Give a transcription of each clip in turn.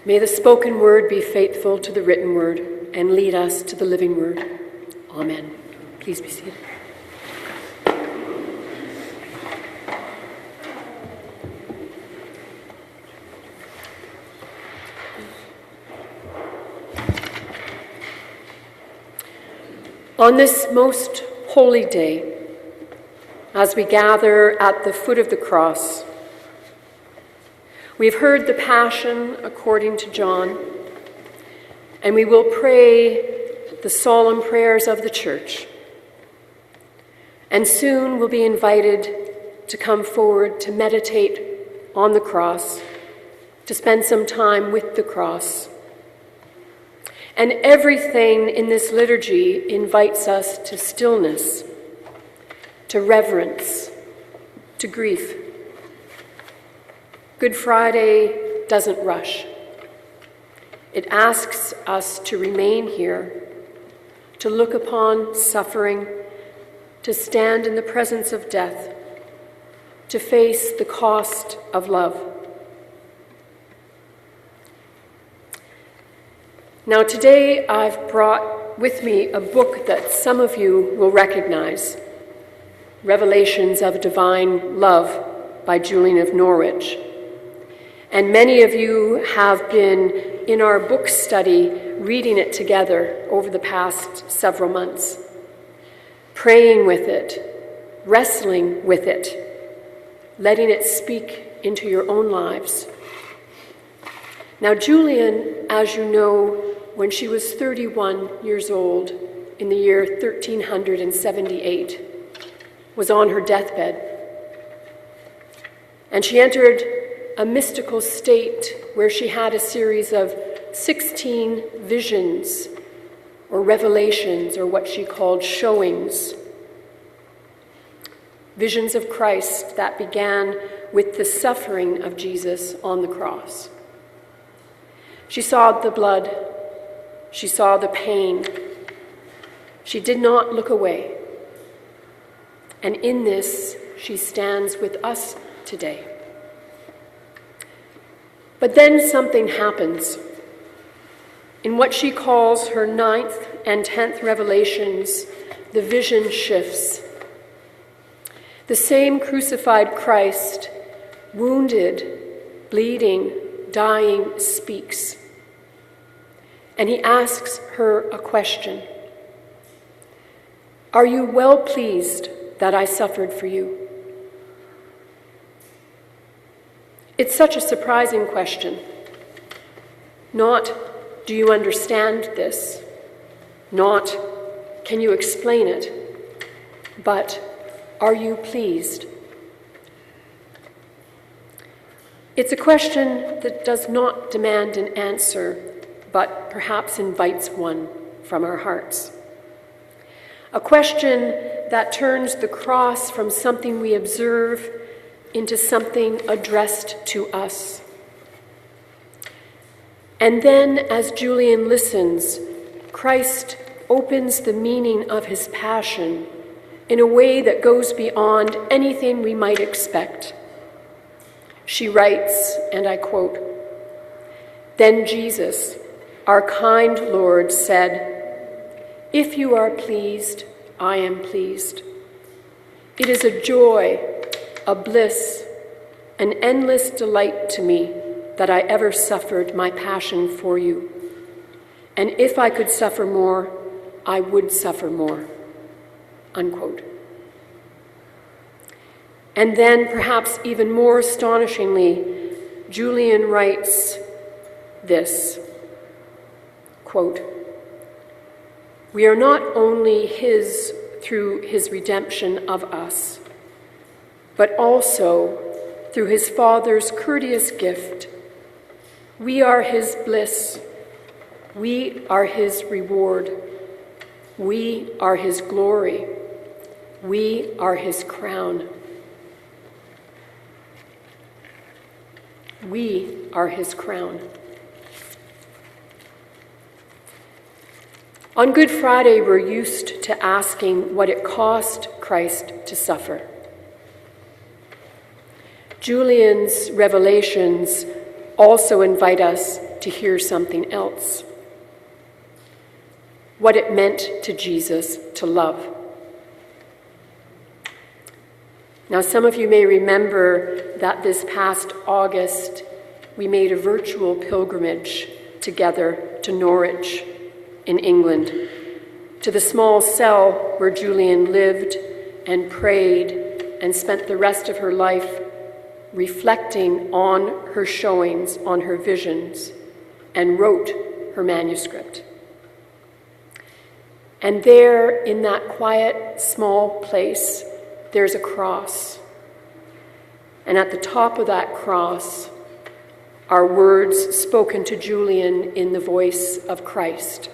May the spoken word be faithful to the written word and lead us to the living word. Amen. Please be seated. On this most holy day, as we gather at the foot of the cross, we've heard the Passion according to John, and we will pray the solemn prayers of the Church. And soon we'll be invited to come forward to meditate on the cross, to spend some time with the cross. And everything in this liturgy invites us to stillness, to reverence, to grief. Good Friday doesn't rush. It asks us to remain here, to look upon suffering, to stand in the presence of death, to face the cost of love. Now today I've brought with me a book that some of you will recognize, Revelations of Divine Love by Julian of Norwich. And many of you have been in our book study reading it together over the past several months, praying with it, wrestling with it, letting it speak into your own lives. Now Julian, as you know, when she was 31 years old in the year 1378, was on her deathbed. And she entered a mystical state where she had a series of 16 visions or revelations, or what she called showings. Visions of Christ that began with the suffering of Jesus on the cross. She saw the blood. She saw the pain. She did not look away. And in this, she stands with us today. But then something happens. In what she calls her 9th and 10th revelations, the vision shifts. The same crucified Christ, wounded, bleeding, dying, speaks. And he asks her a question. Are you well pleased that I suffered for you? It's such a surprising question. Not, do you understand this? Not, can you explain it? But, are you pleased? It's a question that does not demand an answer, but perhaps invites one from our hearts. A question that turns the cross from something we observe into something addressed to us. And then, as Julian listens, Christ opens the meaning of his passion in a way that goes beyond anything we might expect. She writes, and I quote, "Then Jesus, our kind Lord, said, 'If you are pleased, I am pleased. It is a joy, a bliss, an endless delight to me that I ever suffered my passion for you. And if I could suffer more, I would suffer more.'" Unquote. And then, perhaps even more astonishingly, Julian writes this, quote, "We are not only his through his redemption of us, but also through his Father's courteous gift. We are his bliss. We are his reward. We are his glory. We are his crown. We are his crown." On Good Friday, we're used to asking what it cost Christ to suffer. Julian's revelations also invite us to hear something else. What it meant to Jesus to love. Now, some of you may remember that this past August, we made a virtual pilgrimage together to Norwich in England, to the small cell where Julian lived and prayed and spent the rest of her life reflecting on her showings, on her visions, and wrote her manuscript. And there, in that quiet, small place, there's a cross. And at the top of that cross are words spoken to Julian in the voice of Christ.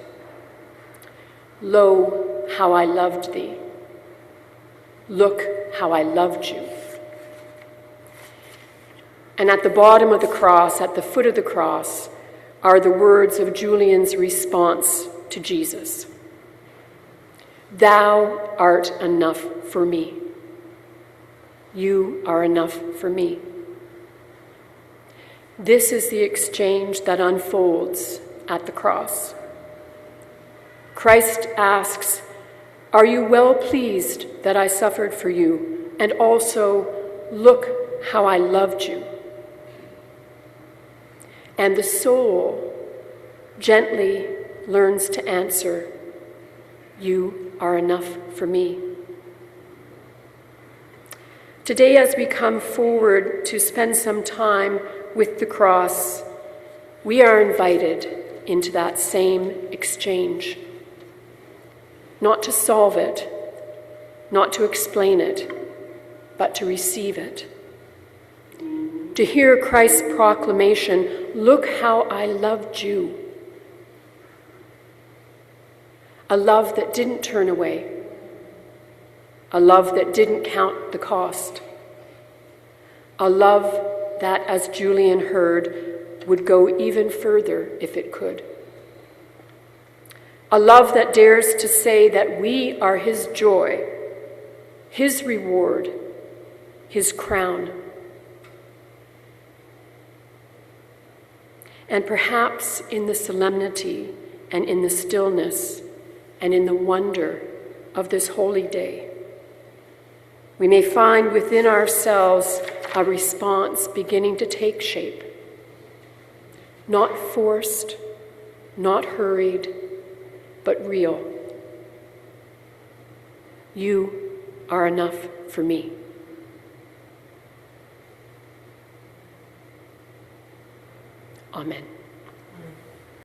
Lo, how I loved thee. Look how I loved you. And at the bottom of the cross, at the foot of the cross, are the words of Julian's response to Jesus. Thou art enough for me. You are enough for me. This is the exchange that unfolds at the cross. Christ asks, are you well pleased that I suffered for you? And also, look how I loved you. And the soul gently learns to answer, you are enough for me. Today, as we come forward to spend some time with the cross, we are invited into that same exchange. Not to solve it, not to explain it, but to receive it. To hear Christ's proclamation, look how I loved you. A love that didn't turn away. A love that didn't count the cost. A love that, as Julian heard, would go even further if it could. A love that dares to say that we are his joy, his reward, his crown. And perhaps in the solemnity and in the stillness and in the wonder of this holy day, we may find within ourselves a response beginning to take shape. Not forced, not hurried, but real. You are enough for me. Amen.